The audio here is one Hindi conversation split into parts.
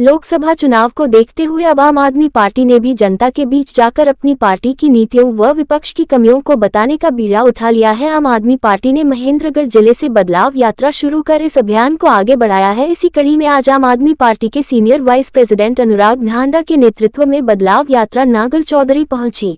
लोकसभा चुनाव को देखते हुए अब आम आदमी पार्टी ने भी जनता के बीच जाकर अपनी पार्टी की नीतियों व विपक्ष की कमियों को बताने का बीड़ा उठा लिया है। आम आदमी पार्टी ने महेंद्रगढ़ जिले से बदलाव यात्रा शुरू कर इस अभियान को आगे बढ़ाया है। इसी कड़ी में आज आम आदमी पार्टी के सीनियर वाइस प्रेसिडेंट अनुराग ढांडा के नेतृत्व में बदलाव यात्रा नागल चौधरी पहुंची।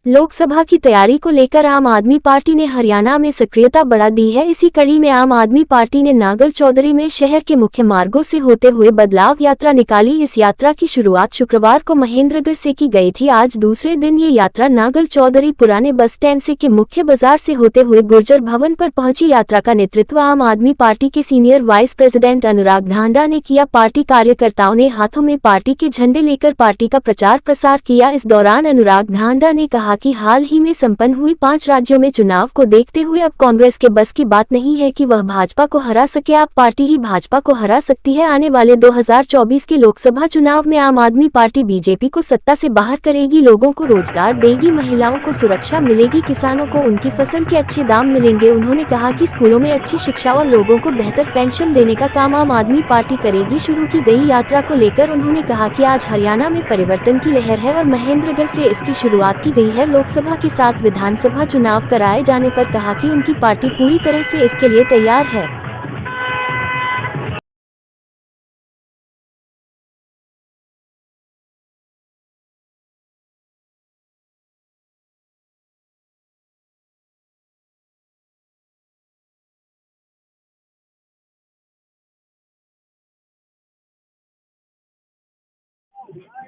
लोकसभा की तैयारी को लेकर आम आदमी पार्टी ने हरियाणा में सक्रियता बढ़ा दी है। इसी कड़ी में आम आदमी पार्टी ने नागल चौधरी में शहर के मुख्य मार्गों से होते हुए बदलाव यात्रा निकाली। इस यात्रा की शुरुआत शुक्रवार को महेंद्रगढ़ से की गई थी। आज दूसरे दिन ये यात्रा नागल चौधरी पुराने बस स्टैंड से के मुख्य बाजार से होते हुए गुर्जर भवन पर पहुंची। यात्रा का नेतृत्व आम आदमी पार्टी के सीनियर वाइस प्रेसिडेंट अनुराग ढांडा ने किया। पार्टी कार्यकर्ताओं ने हाथों में पार्टी के झंडे लेकर पार्टी का प्रचार प्रसार किया। इस दौरान अनुराग ढांडा ने कहा कि हाल ही में संपन्न हुई 5 राज्यों में चुनाव को देखते हुए अब कांग्रेस के बस की बात नहीं है कि वह भाजपा को हरा सके। अब पार्टी ही भाजपा को हरा सकती है। आने वाले 2024 के लोकसभा चुनाव में आम आदमी पार्टी बीजेपी को सत्ता से बाहर करेगी, लोगों को रोजगार देगी, महिलाओं को सुरक्षा मिलेगी, किसानों को उनकी फसल के अच्छे दाम मिलेंगे। उन्होंने कहा कि स्कूलों में अच्छी शिक्षा और लोगों को बेहतर पेंशन देने का काम आम आदमी पार्टी करेगी। शुरू की गई यात्रा को लेकर उन्होंने कहा कि आज हरियाणा में परिवर्तन की लहर है और महेंद्रगढ़ से इसकी शुरुआत की गई है। लोकसभा के साथ विधानसभा चुनाव कराए जाने पर कहा कि उनकी पार्टी पूरी तरह से इसके लिए तैयार है।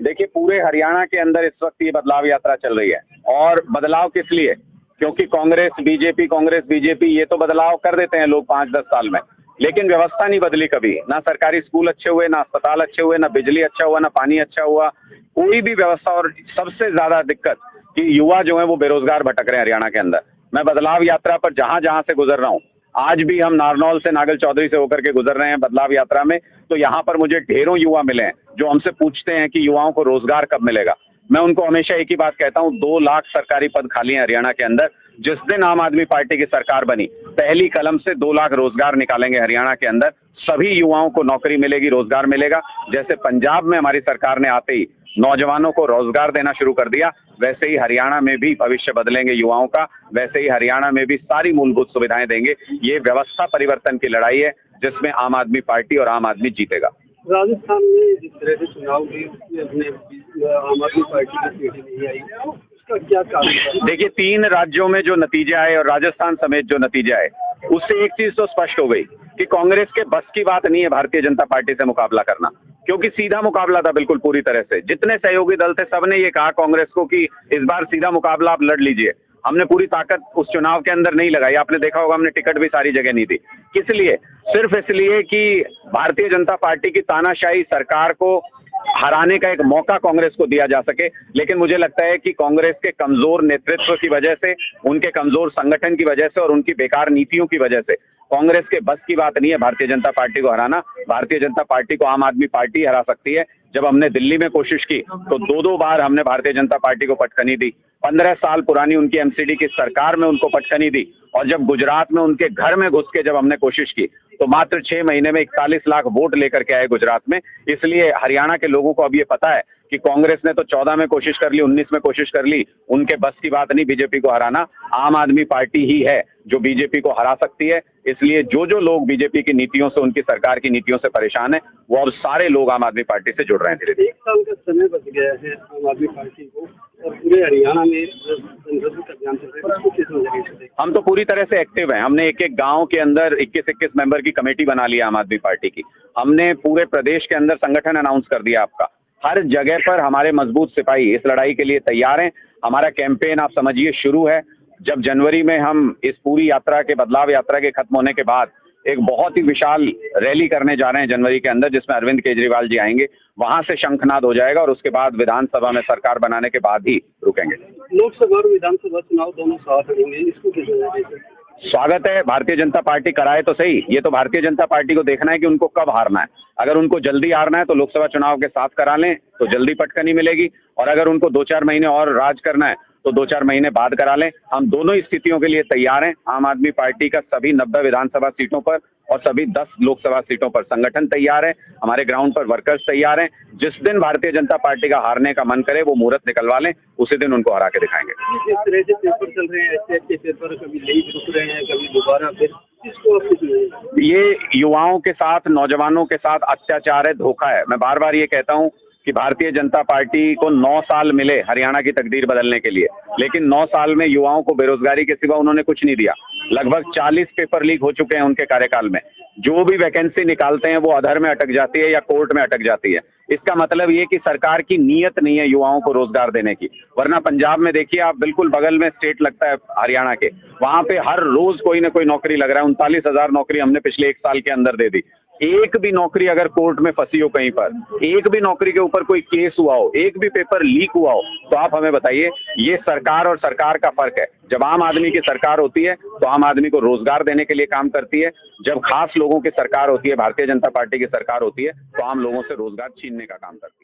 देखिए, पूरे हरियाणा के अंदर इस वक्त ये बदलाव यात्रा चल रही है। और बदलाव किस लिए? क्योंकि कांग्रेस बीजेपी ये तो बदलाव कर देते हैं लोग 5-10 साल में, लेकिन व्यवस्था नहीं बदली कभी। ना सरकारी स्कूल अच्छे हुए, ना अस्पताल अच्छे हुए, ना बिजली अच्छा हुआ, ना पानी अच्छा हुआ, कोई भी व्यवस्था। और सबसे ज्यादा दिक्कत कि युवा जो है वो बेरोजगार भटक रहे हैं हरियाणा के अंदर। मैं बदलाव यात्रा पर जहां जहां से गुजर रहा हूँ, आज भी हम नारनौल से नागल चौधरी से होकर के गुजर रहे हैं बदलाव यात्रा में, तो यहाँ पर मुझे ढेरों युवा मिले हैं जो हमसे पूछते हैं कि युवाओं को रोजगार कब मिलेगा। मैं उनको हमेशा एक ही बात कहता हूँ, 2 लाख सरकारी पद खाली हैं हरियाणा के अंदर। जिस दिन आम आदमी पार्टी की सरकार बनी, पहली कलम से 2 लाख रोजगार निकालेंगे हरियाणा के अंदर। सभी युवाओं को नौकरी मिलेगी, रोजगार मिलेगा। जैसे पंजाब में हमारी सरकार ने आते ही नौजवानों को रोजगार देना शुरू कर दिया, वैसे ही हरियाणा में भी भविष्य बदलेंगे युवाओं का। वैसे ही हरियाणा में भी सारी मूलभूत सुविधाएं देंगे। ये व्यवस्था परिवर्तन की लड़ाई है जिसमें आम आदमी पार्टी और आम आदमी जीतेगा। राजस्थान में जिस तरह से चुनाव हुए उसमें आम आदमी पार्टी की सीटें नहीं आई, उसका क्या कारण है? देखिए, 3 राज्यों में जो नतीजे आए और राजस्थान समेत जो नतीजे आए, उससे एक चीज तो स्पष्ट हो गई कि कांग्रेस के बस की बात नहीं है भारतीय जनता पार्टी से मुकाबला करना, क्योंकि सीधा मुकाबला था बिल्कुल पूरी तरह से। जितने सहयोगी दल थे सबने ये कहा कांग्रेस को कि इस बार सीधा मुकाबला आप लड़ लीजिए। हमने पूरी ताकत उस चुनाव के अंदर नहीं लगाई। आपने देखा होगा हमने टिकट भी सारी जगह नहीं दी। किस लिए? सिर्फ इसलिए कि भारतीय जनता पार्टी की तानाशाही सरकार को हराने का एक मौका कांग्रेस को दिया जा सके। लेकिन मुझे लगता है कि कांग्रेस के कमजोर नेतृत्व की वजह से, उनके कमजोर संगठन की वजह से और उनकी बेकार नीतियों की वजह से कांग्रेस के बस की बात नहीं है भारतीय जनता पार्टी को हराना। भारतीय जनता पार्टी को आम आदमी पार्टी हरा सकती है। जब हमने दिल्ली में कोशिश की तो 2-2 बार हमने भारतीय जनता पार्टी को पटखनी दी। 15 साल पुरानी उनकी एमसीडी की सरकार में उनको पटखनी दी। और जब गुजरात में उनके घर में घुस के जब हमने कोशिश की तो मात्र 6 महीने में 41 लाख वोट लेकर के आए गुजरात में। इसलिए हरियाणा के लोगों को अब ये पता है कि कांग्रेस ने तो 14 में कोशिश कर ली, 19 में कोशिश कर ली, उनके बस की बात नहीं बीजेपी को हराना। आम आदमी पार्टी ही है जो बीजेपी को हरा सकती है। इसलिए जो लोग बीजेपी की नीतियों से, उनकी सरकार की नीतियों से परेशान है, वो अब सारे लोग आम आदमी पार्टी से जुड़ रहे हैं। धीरे-धीरे 1 साल का समय बच गया है आम आदमी पार्टी को और पूरे हरियाणा में अभियान चल रहा है। हम तो पूरी तरह से एक्टिव हैं। हमने एक गांव के अंदर 21-21 मेंबर की कमेटी बना ली आम आदमी पार्टी की। हमने पूरे प्रदेश के अंदर संगठन अनाउंस कर दिया आपका। हर जगह पर हमारे मजबूत सिपाही इस लड़ाई के लिए तैयार हैं। हमारा कैंपेन आप समझिए शुरू है। जब जनवरी में हम इस पूरी यात्रा के, बदलाव यात्रा के खत्म होने के बाद एक बहुत ही विशाल रैली करने जा रहे हैं जनवरी के अंदर, जिसमें अरविंद केजरीवाल जी आएंगे। वहां से शंखनाद हो जाएगा और उसके बाद विधानसभा में सरकार बनाने के बाद ही रुकेंगे। लोकसभा और विधानसभा चुनाव दोनों साथ होंगे, इसको कैसे? स्वागत है। भारतीय जनता पार्टी कराए तो सही। ये तो भारतीय जनता पार्टी को देखना है कि उनको कब हारना है। अगर उनको जल्दी हारना है तो लोकसभा चुनाव के साथ करा लें तो जल्दी पटकनी मिलेगी, और अगर उनको 2-4 महीने और राज करना है तो 2-4 महीने बाद करा लें। हम दोनों स्थितियों के लिए तैयार हैं। आम आदमी पार्टी का सभी 90 विधानसभा सीटों पर और सभी 10 लोकसभा सीटों पर संगठन तैयार है, हमारे ग्राउंड पर वर्कर्स तैयार हैं। जिस दिन भारतीय जनता पार्टी का हारने का मन करे वो मुहूर्त निकलवा लें, उसी दिन उनको हरा के दिखाएंगे। जिस तरह से पेपर चल रहे हैं, अच्छे पेपर, कभी लीक रुक रहे हैं, कभी दोबारा, फिर इसको आप कुछ ये युवाओं के साथ, नौजवानों के साथ अत्याचार है, धोखा है। मैं बार बार ये कहता हूं कि भारतीय जनता पार्टी को 9 साल मिले हरियाणा की तकदीर बदलने के लिए, लेकिन 9 साल में युवाओं को बेरोजगारी के सिवा उन्होंने कुछ नहीं दिया। लगभग 40 पेपर लीक हो चुके हैं उनके कार्यकाल में। जो भी वैकेंसी निकालते हैं वो अधर में अटक जाती है या कोर्ट में अटक जाती है। इसका मतलब ये कि सरकार की नीयत नहीं है युवाओं को रोजगार देने की। वरना पंजाब में देखिए आप, बिल्कुल बगल में स्टेट लगता है हरियाणा के, वहां पे हर रोज कोई ना कोई नौकरी लग रहा है। 39,000 नौकरी हमने पिछले 1 साल के अंदर दे दी। एक भी नौकरी अगर कोर्ट में फंसी हो कहीं पर, एक भी नौकरी के ऊपर कोई केस हुआ हो, एक भी पेपर लीक हुआ हो, तो आप हमें बताइए, ये सरकार और सरकार का फर्क है। जब आम आदमी की सरकार होती है तो आम आदमी को रोजगार देने के लिए काम करती है। जब खास लोगों की सरकार होती है, भारतीय जनता पार्टी की सरकार होती है, तो आम लोगों से रोजगार छीनने का काम करती है।